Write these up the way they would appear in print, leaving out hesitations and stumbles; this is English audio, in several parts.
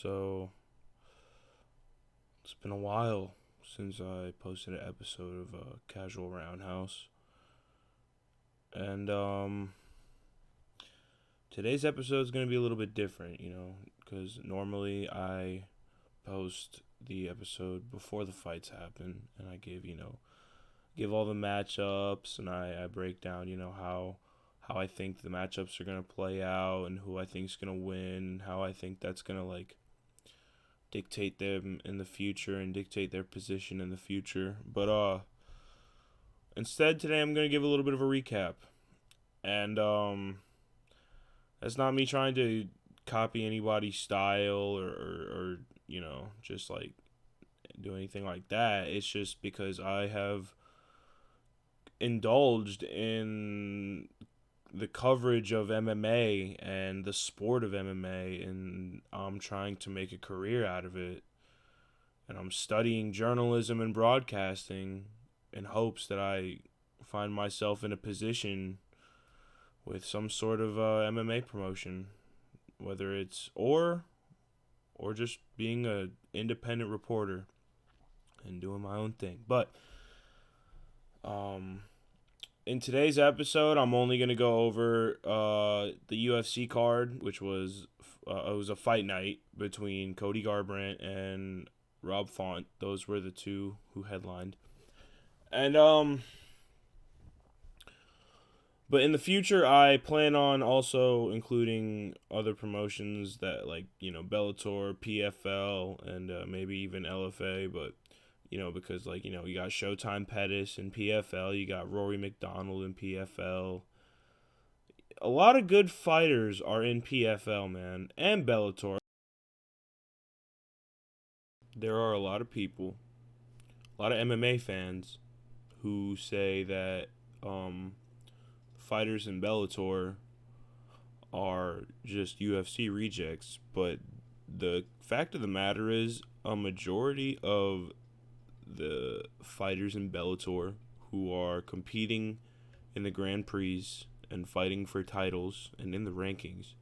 So it's been a while since I posted an episode of Casual Roundhouse. And today's episode is going to be a little bit different, because normally I post the episode before the fights happen, and I give all the matchups, and I break down, how I think the matchups are going to play out and who I think is going to win, how I think that's going to dictate them in the future and dictate their position in the future. But instead today I'm going to give a little bit of a recap. And that's not me trying to copy anybody's style or just do anything like that. It's just because I have indulged in the coverage of MMA and the sport of MMA, and I'm trying to make a career out of it. And I'm studying journalism and broadcasting in hopes that I find myself in a position with some sort of MMA promotion, whether it's or just being an independent reporter and doing my own thing. But in today's episode, I'm only going to go over the UFC card, which was it was a fight night between Cody Garbrandt and Rob Font. Those were the two who headlined. And but in the future, I plan on also including other promotions that Bellator, PFL, and maybe even LFA, but because you got Showtime Pettis in PFL, you got Rory McDonald in PFL. A lot of good fighters are in PFL, man, and Bellator. There are a lot of people, a lot of MMA fans who say that fighters in Bellator are just UFC rejects, but the fact of the matter is a majority of the fighters in Bellator who are competing in the Grand Prix and fighting for titles and in the rankings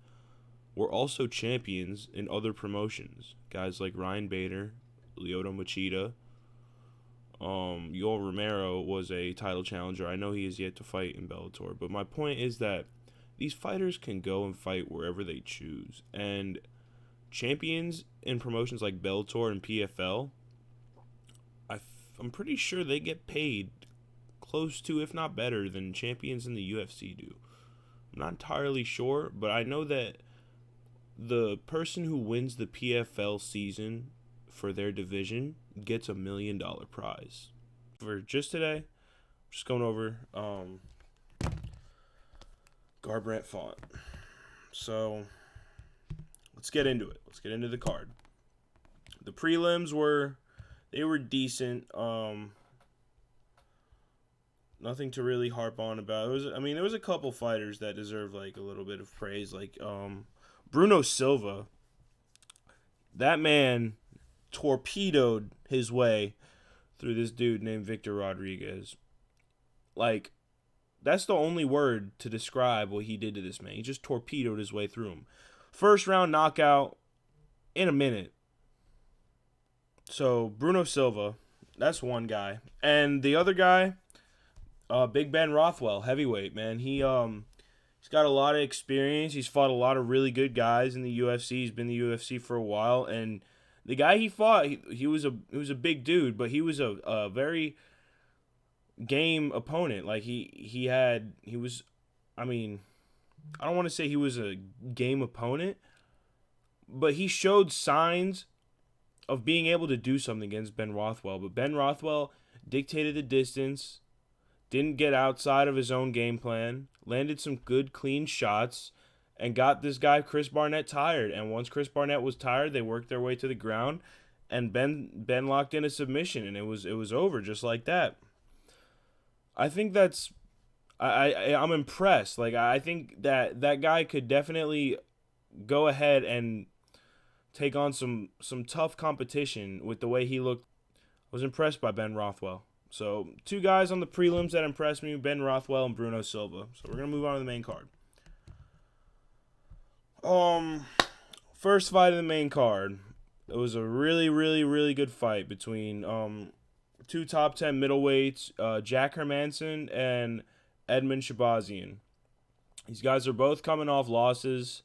were also champions in other promotions. Guys like Ryan Bader, Lyoto Machida, Yoel Romero was a title challenger. I know he is yet to fight in Bellator, but my point is that these fighters can go and fight wherever they choose. And champions in promotions like Bellator and PFL, I'm pretty sure they get paid close to, if not better, than champions in the UFC do. I'm not entirely sure, but I know that the person who wins the PFL season for their division gets $1 million prize. For just today, I'm just going over Garbrandt Font. So let's get into it. Let's get into the card. The prelims were decent. Nothing to really harp on about. There was a couple fighters that deserve a little bit of praise, Bruno Silva. That man torpedoed his way through this dude named Victor Rodriguez. That's the only word to describe what he did to this man. He just torpedoed his way through him. First round knockout in a minute. So Bruno Silva, that's one guy. And the other guy, Big Ben Rothwell, heavyweight, man. He's got a lot of experience. He's fought a lot of really good guys in the UFC. He's been in the UFC for a while, and the guy he fought, he was a big dude, but he was a very game opponent. I don't want to say he was a game opponent, but he showed signs of being able to do something against Ben Rothwell. But Ben Rothwell dictated the distance, didn't get outside of his own game plan, landed some good, clean shots, and got this guy, Chris Barnett, tired. And once Chris Barnett was tired, they worked their way to the ground, and Ben locked in a submission, and it was over just like that. I think I'm impressed. I think that guy could definitely go ahead and take on some tough competition with the way he looked. I was impressed by Ben Rothwell. So, two guys on the prelims that impressed me, Ben Rothwell and Bruno Silva. So, we're going to move on to the main card. First fight of the main card. It was a really, really, really good fight between two top 10 middleweights, Jack Hermansen and Edmund Shabazzian. These guys are both coming off losses.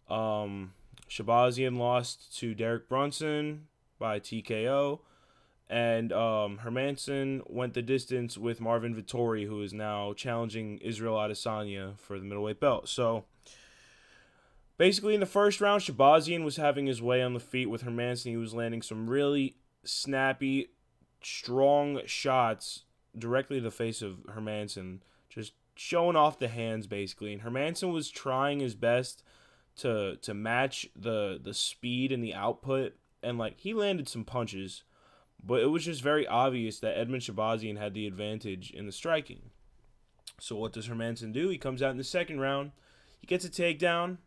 Shabazzian lost to Derek Brunson by TKO. And Hermansen went the distance with Marvin Vettori, who is now challenging Israel Adesanya for the middleweight belt. So, basically in the first round, Shabazzian was having his way on the feet with Hermansen. He was landing some really snappy, strong shots directly to the face of Hermansen, just showing off the hands, basically. And Hermansen was trying his best to match the speed and the output. And, like, he landed some punches. But it was just very obvious that Edmund Shabazzian had the advantage in the striking. So what does Hermansen do? He comes out in the second round. He gets a takedown.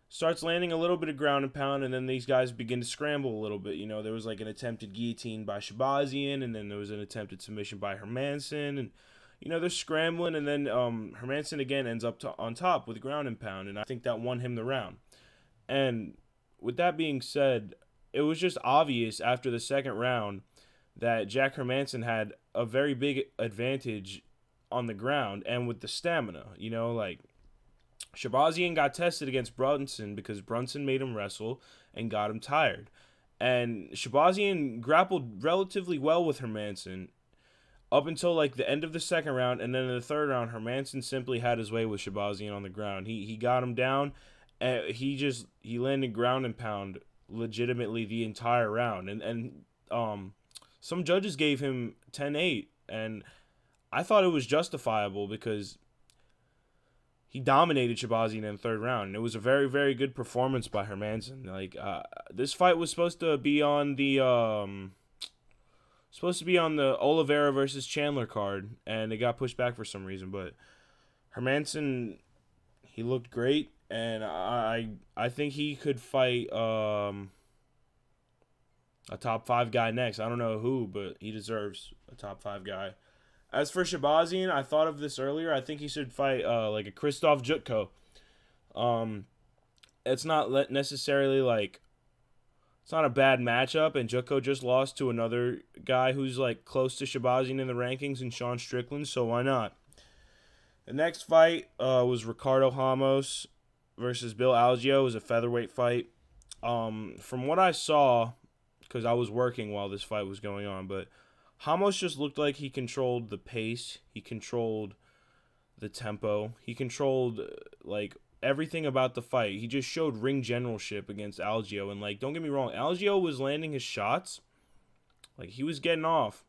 Starts landing a little bit of ground and pound. And then these guys begin to scramble a little bit. You know, there was like an attempted guillotine by Shabazzian. And then there was an attempted submission by Hermansen. And, you know, they're scrambling. And then Hermansen again ends up on top with ground and pound. And I think that won him the round. And with that being said, it was just obvious after the second round that Jack Hermansen had a very big advantage on the ground and with the stamina. You know, like, Shabazzian got tested against Brunson because Brunson made him wrestle and got him tired. And Shabazzian grappled relatively well with Hermansen up until, like, the end of the second round. And then in the third round, Hermansen simply had his way with Shabazzian on the ground. He got him down, and he landed ground and pound legitimately the entire round, and some judges gave him 10-8, and I thought it was justifiable because he dominated Shabazzian in the third round, and it was a very, very good performance by Hermansen. Like, this fight was supposed to be on the Oliveira versus Chandler card, and it got pushed back for some reason. But Hermansen, he looked great. And I think he could fight a top 5 guy next. I don't know who, but he deserves a top 5 guy. As for Shabazzian, I thought of this earlier. I think he should fight like a Krzysztof Jutko. It's not necessarily like, it's not a bad matchup, and Jutko just lost to another guy who's like close to Shabazzian in the rankings, and Sean Strickland. So why not? The next fight was Ricardo Ramos versus Bill Algeo. It was a featherweight fight. From what I saw, because I was working while this fight was going on, but Ramos just looked like he controlled the pace. He controlled the tempo. He controlled, like, everything about the fight. He just showed ring generalship against Algeo. And, like, don't get me wrong, Algeo was landing his shots. Like, he was getting off.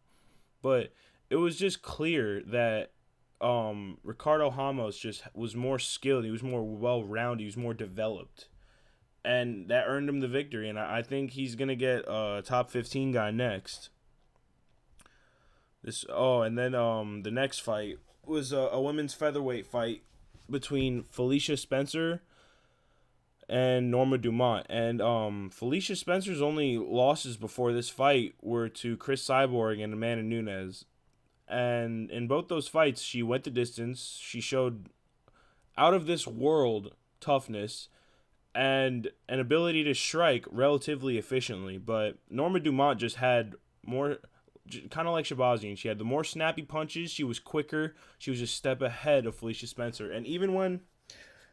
But it was just clear that Ricardo Ramos just was more skilled. He was more well-rounded. He was more developed. And that earned him the victory. And I think he's going to get a top 15 guy next. And then the next fight was a women's featherweight fight between Felicia Spencer and Norma Dumont. And Felicia Spencer's only losses before this fight were to Chris Cyborg and Amanda Nunes. And in both those fights, she went the distance. She showed out-of-this-world toughness and an ability to strike relatively efficiently. But Norma Dumont just had more, kind of like Shabazzian. She had the more snappy punches. She was quicker. She was a step ahead of Felicia Spencer. And even when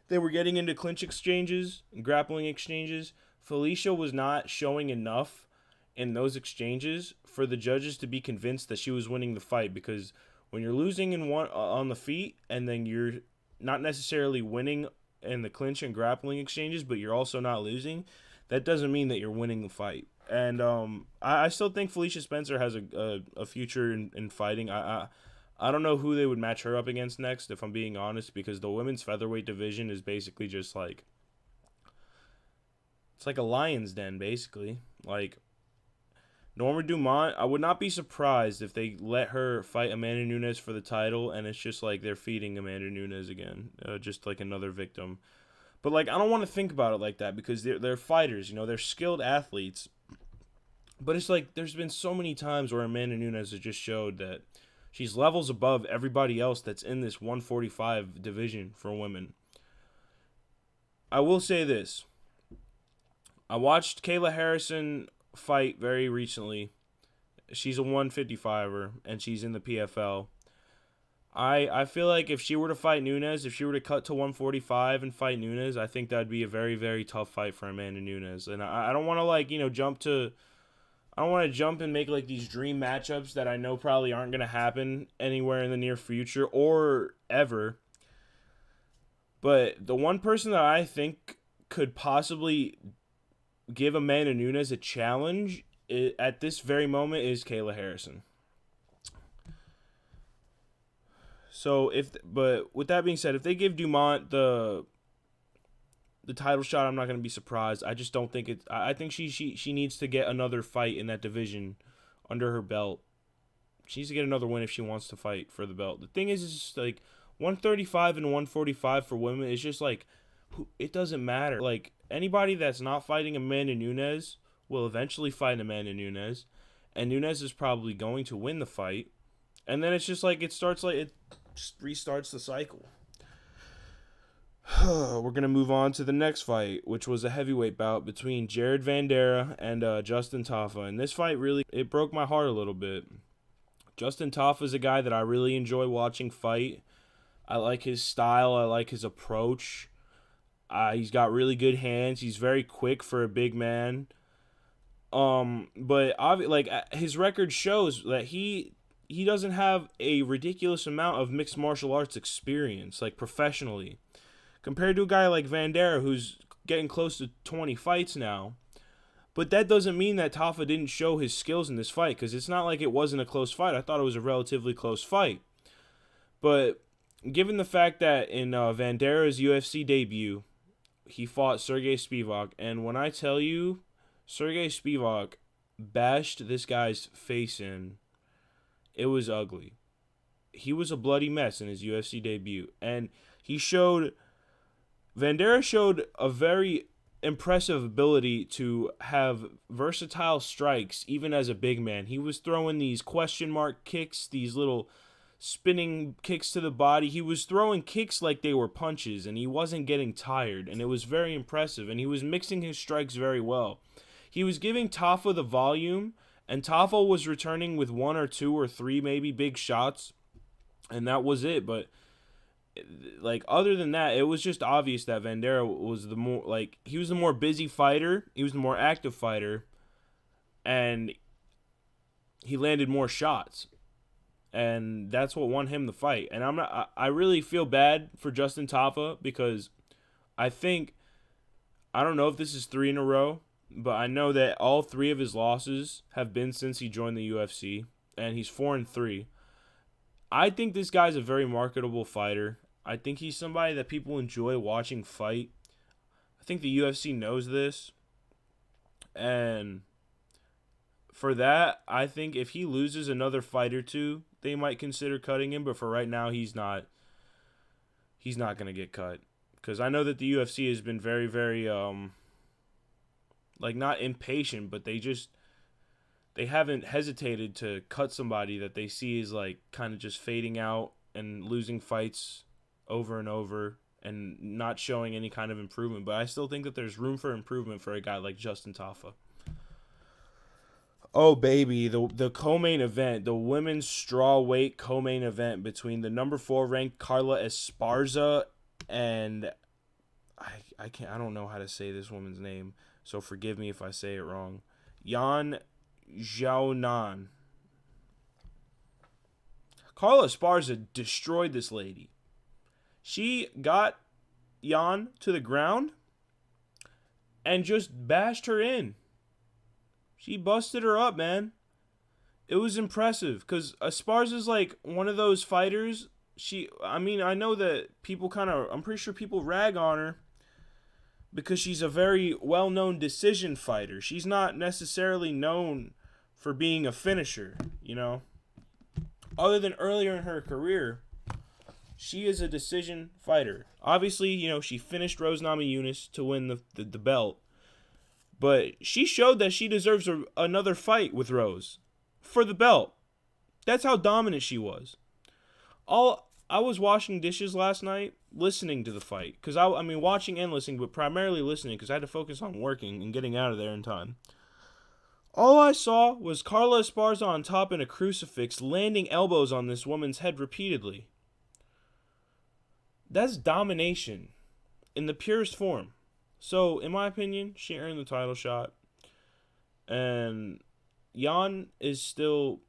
they were getting into clinch exchanges and grappling exchanges, Felicia was not showing enough in those exchanges for the judges to be convinced that she was winning the fight. Because when you're losing in one on the feet and then you're not necessarily winning in the clinch and grappling exchanges, but you're also not losing, that doesn't mean that you're winning the fight. And I still think Felicia Spencer has a future in fighting. I don't know who they would match her up against next, if I'm being honest, because the women's featherweight division is basically just like, it's like a lion's den, basically. Like, Norma Dumont, I would not be surprised if they let her fight Amanda Nunes for the title, and it's just like they're feeding Amanda Nunes again, just like another victim. But, like, I don't want to think about it like that, because they're fighters, you know, they're skilled athletes. But it's like there's been so many times where Amanda Nunes has just showed that she's levels above everybody else that's in this 145 division for women. I will say this. I watched Kayla Harrison fight very recently. She's a 155er, and she's in the PFL. I feel like if she were to fight Nunes, if she were to cut to 145 and fight Nunes, I think that'd be a very, very tough fight for Amanda Nunes. And I don't want to, like, jump to... I don't want to jump and make, like, these dream matchups that I know probably aren't going to happen anywhere in the near future or ever. But the one person that I think could possibly give Amanda Nunes a challenge at this very moment is Kayla Harrison. So but with that being said, if they give Dumont the title shot, I'm not going to be surprised. I just don't think I think she needs to get another fight in that division under her belt. She needs to get another win if she wants to fight for the belt. The thing is just like 135 and 145 for women is just like it doesn't matter. Like anybody that's not fighting Amanda Nunes will eventually fight Amanda Nunes, and Nunes is probably going to win the fight. And then it's just like it just restarts the cycle. We're going to move on to the next fight, which was a heavyweight bout between Jared Vanderaa and Justin Tafa. And this fight it broke my heart a little bit. Justin Tafa is a guy that I really enjoy watching fight. I like his style. I like his approach. He's got really good hands. He's very quick for a big man. But his record shows that he doesn't have a ridiculous amount of mixed martial arts experience, like professionally, compared to a guy like Vanderaa, who's getting close to 20 fights now. But that doesn't mean that Tafa didn't show his skills in this fight, because it's not like it wasn't a close fight. I thought it was a relatively close fight. But given the fact that in Vandera's UFC debut, he fought Sergey Spivak, and when I tell you, Sergey Spivak bashed this guy's face in, it was ugly. He was a bloody mess in his UFC debut. And Vanderaa showed a very impressive ability to have versatile strikes, even as a big man. He was throwing these question mark kicks, these little spinning kicks to the body. He was throwing kicks like they were punches, and he wasn't getting tired. And it was very impressive. And he was mixing his strikes very well. He was giving Tafa the volume, and Tafa was returning with 1 or 2 or 3 maybe big shots, and that was it. But like other than that, it was just obvious that Vanderaa was he was the more busy fighter, he was the more active fighter, and he landed more shots, and that's what won him the fight. And I really feel bad for Justin Tafa, because I don't know if this is 3 in a row. But I know that all 3 of his losses have been since he joined the UFC, and he's 4-3. I think this guy's a very marketable fighter. I think he's somebody that people enjoy watching fight. I think the UFC knows this. And for that, I think if he loses another fight or 2, they might consider cutting him. But for right now, he's not going to get cut. Because I know that the UFC has been very, very... not impatient, but they haven't hesitated to cut somebody that they see is like kind of just fading out and losing fights over and over and not showing any kind of improvement. But I still think that there's room for improvement for a guy like Justin Tafa. Oh, baby, the co-main event, the women's strawweight co-main event between the number 4 ranked Carla Esparza and I don't know how to say this woman's name, so forgive me if I say it wrong. Yan Xiaonan. Carla Esparza destroyed this lady. She got Yan to the ground and just bashed her in. She busted her up, man. It was impressive, because Esparza's like one of those fighters. I know that I'm pretty sure people rag on her because she's a very well-known decision fighter. She's not necessarily known for being a finisher, Other than earlier in her career, she is a decision fighter. Obviously, she finished Rose Namajunas to win the belt. But she showed that she deserves another fight with Rose for the belt. That's how dominant she was. I was washing dishes last night, listening to the fight. Because, I mean, watching and listening, but primarily listening because I had to focus on working and getting out of there in time. All I saw was Carla Esparza on top in a crucifix, landing elbows on this woman's head repeatedly. That's domination in the purest form. So, in my opinion, she earned the title shot. And Jan is still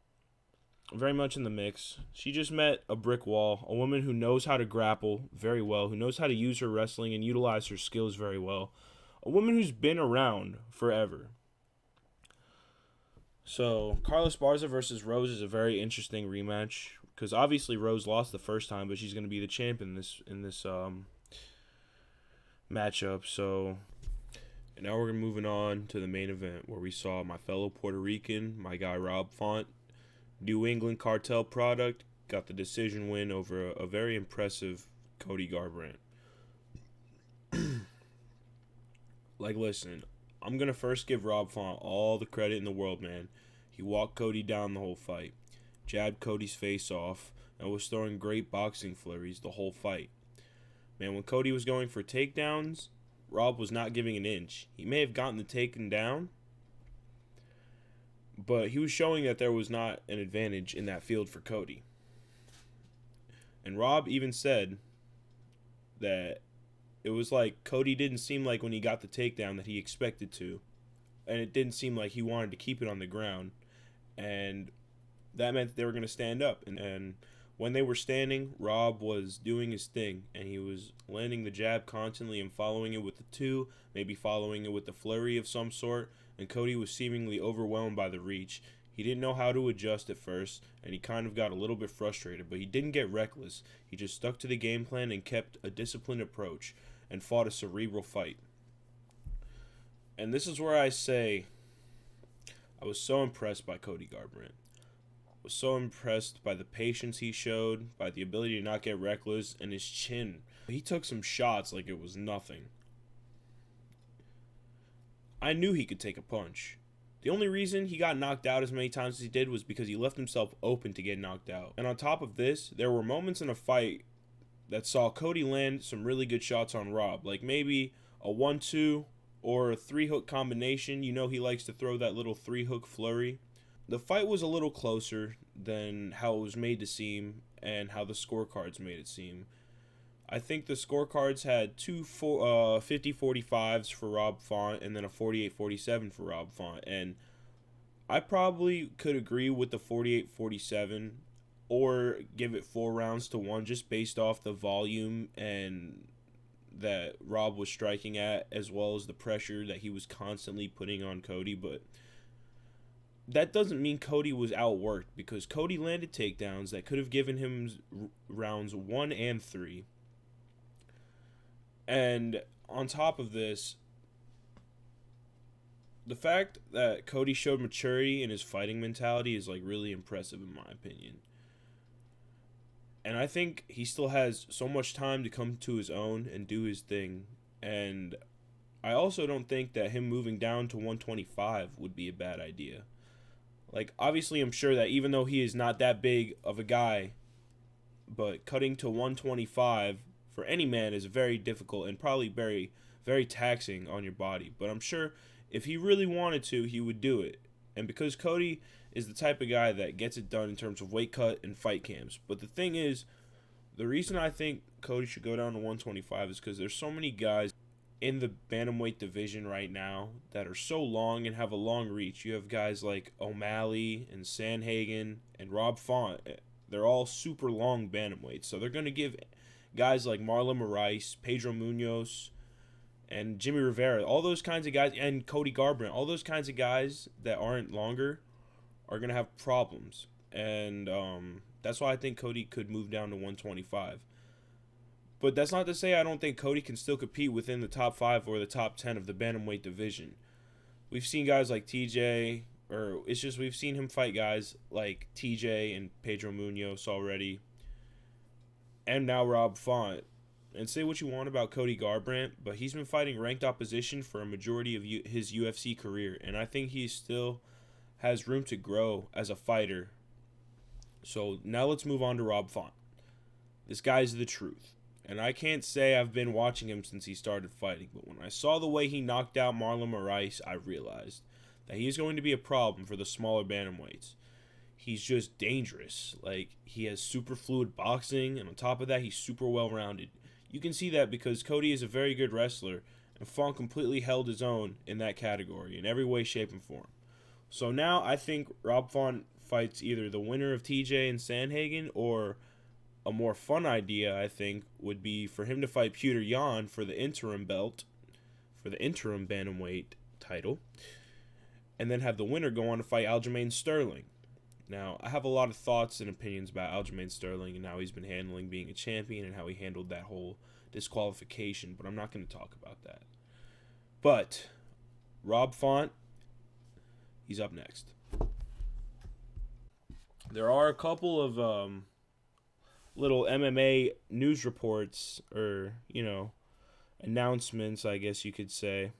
very much in the mix. She just met a brick wall, a woman who knows how to grapple very well, who knows how to use her wrestling and utilize her skills very well. A woman who's been around forever. So, Carla Esparza versus Rose is a very interesting rematch because obviously Rose lost the first time, but she's going to be the champ in this matchup. So, and now we're moving on to the main event where we saw my fellow Puerto Rican, my guy Rob Font, New England Cartel product, got the decision win over a very impressive Cody Garbrandt. Like, listen, I'm going to first give Rob Font all the credit in the world, man. He walked Cody down the whole fight, jabbed Cody's face off, and was throwing great boxing flurries the whole fight. Man, when Cody was going for takedowns, Rob was not giving an inch. He may have gotten the taken down, but he was showing that there was not an advantage in that field for Cody. And Rob even said that it was like Cody didn't seem like when he got the takedown that he expected to. And it didn't seem like he wanted to keep it on the ground. And that meant that they were going to stand up. And when they were standing, Rob was doing his thing. And he was landing the jab constantly and following it with the two, maybe following it with the flurry of some sort. And Cody was seemingly overwhelmed by the reach. He didn't know how to adjust at first, and he kind of got a little bit frustrated, but he didn't get reckless. He just stuck to the game plan and kept a disciplined approach and fought a cerebral fight. And this is where I say I was so impressed by Cody Garbrandt. I was so impressed by the patience he showed, by the ability to not get reckless, and his chin. He took some shots like it was nothing. I knew he could take a punch. The only reason he got knocked out as many times as he did was because he left himself open to get knocked out. And on top of this, there were moments in a fight that saw Cody land some really good shots on Rob. Like maybe a 1-2 or a 3-hook combination. You know he likes to throw that little 3-hook flurry. The fight was a little closer than how it was made to seem and how the scorecards made it seem. I think the scorecards had two 50-45s for Rob Font and then a 48-47 for Rob Font. And I probably could agree with the 48-47 or give it 4 rounds to 1 just based off the volume and that Rob was striking at as well as the pressure that he was constantly putting on Cody. But that doesn't mean Cody was outworked because Cody landed takedowns that could have given him rounds 1 and 3. And on top of this, the fact that Cody showed maturity in his fighting mentality is like really impressive in my opinion. And I think he still has so much time to come to his own and do his thing. And I also don't think that him moving down to 125 would be a bad idea. Like, obviously I'm sure that even though he is not that big of a guy, but cutting to 125 for any man is very difficult and probably very, very taxing on your body. But I'm sure if he really wanted to, he would do it. And because Cody is the type of guy that gets it done in terms of weight cut and fight camps. But the thing is, the reason I think Cody should go down to 125 is because there's so many guys in the bantamweight division right now that are so long and have a long reach. You have guys like O'Malley and Sandhagen and Rob Font. They're all super long bantamweights. So they're going to give guys like Marlon Moraes, Pedro Munoz, and Jimmy Rivera, all those kinds of guys, and Cody Garbrandt, all those kinds of guys that aren't longer are going to have problems. And that's why I think Cody could move down to 125. But that's not to say I don't think Cody can still compete within the top 5 or the top 10 of the bantamweight division. We've seen guys like TJ, or it's just we've seen him fight guys like TJ and Pedro Munoz already. And now Rob Font. And say what you want about Cody Garbrandt, but he's been fighting ranked opposition for a majority of his UFC career. And I think he still has room to grow as a fighter. So now let's move on to Rob Font. This guy's the truth. And I can't say I've been watching him since he started fighting, but when I saw the way he knocked out Marlon Moraes, I realized that he's going to be a problem for the smaller bantamweights. He's just dangerous. Like, he has super fluid boxing, and on top of that, he's super well-rounded. You can see that because Cody is a very good wrestler, and Font completely held his own in that category in every way, shape, and form. So now I think Rob Font fights either the winner of TJ and Sandhagen, or a more fun idea, I think, would be for him to fight Petr Yan for the interim belt, for the interim bantamweight title, and then have the winner go on to fight Aljamain Sterling. Now, I have a lot of thoughts and opinions about Aljamain Sterling and how he's been handling being a champion and how he handled that whole disqualification, but I'm not going to talk about that. But Rob Font, he's up next. There are a couple of little MMA news reports, or, announcements, I guess you could say,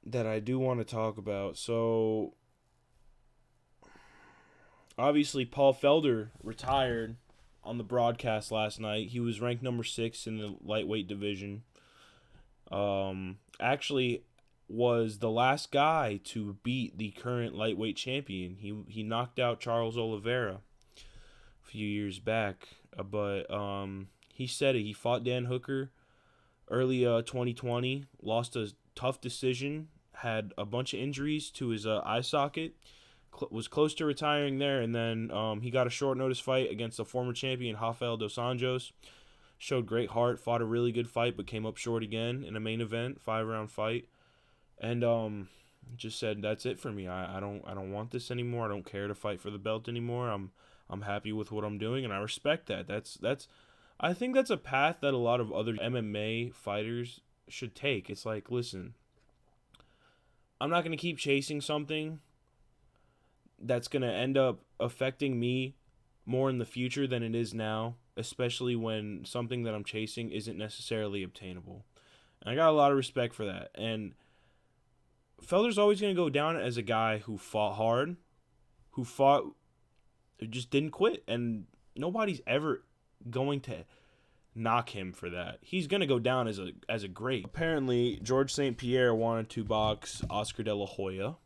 that I do want to talk about. So, obviously, Paul Felder retired on the broadcast last night. He was ranked number 6 in the lightweight division. Actually was the last guy to beat the current lightweight champion. He knocked out Charles Oliveira a few years back. But he said it. He fought Dan Hooker early 2020, lost a tough decision, had a bunch of injuries to his eye socket, was close to retiring there, and then he got a short notice fight against the former champion Rafael dos Anjos. Showed great heart, fought a really good fight, but came up short again in a main event, 5-round fight, and just said, that's it for me. I don't want this anymore. I don't care to fight for the belt anymore. I'm happy with what I'm doing, and I respect that. I think that's a path that a lot of other MMA fighters should take. It's like, listen, I'm not going to keep chasing something that's going to end up affecting me more in the future than it is now, especially when something that I'm chasing isn't necessarily obtainable. And I got a lot of respect for that. And Felder's always going to go down as a guy who fought hard, who just didn't quit, and nobody's ever going to knock him for that. He's going to go down as a great. Apparently, George St. Pierre wanted to box Oscar De La Hoya.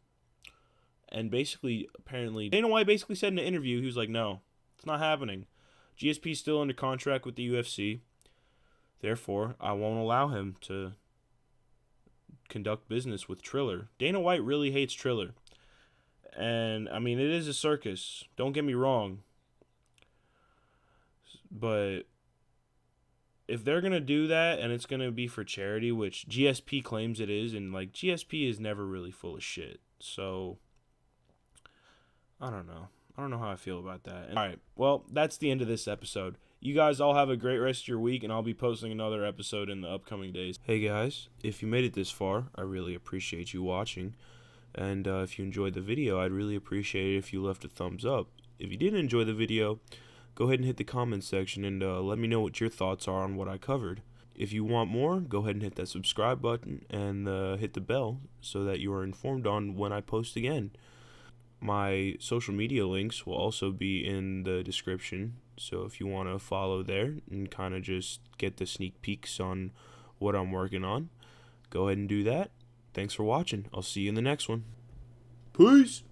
And apparently, Dana White basically said in an interview, he was like, no, it's not happening. GSP's still under contract with the UFC. Therefore, I won't allow him to conduct business with Triller. Dana White really hates Triller. And, I mean, it is a circus. Don't get me wrong. But if they're going to do that and it's going to be for charity, which GSP claims it is, and, GSP is never really full of shit. So, I don't know. I don't know how I feel about that. All right, well, that's the end of this episode. You guys all have a great rest of your week, and I'll be posting another episode in the upcoming days. Hey, guys, if you made it this far, I really appreciate you watching. And if you enjoyed the video, I'd really appreciate it if you left a thumbs up. If you didn't enjoy the video, go ahead and hit the comments section and let me know what your thoughts are on what I covered. If you want more, go ahead and hit that subscribe button and hit the bell so that you are informed on when I post again. My social media links will also be in the description, so if you want to follow there and kind of just get the sneak peeks on what I'm working on, go ahead and do that. Thanks for watching. I'll see you in the next one. Peace!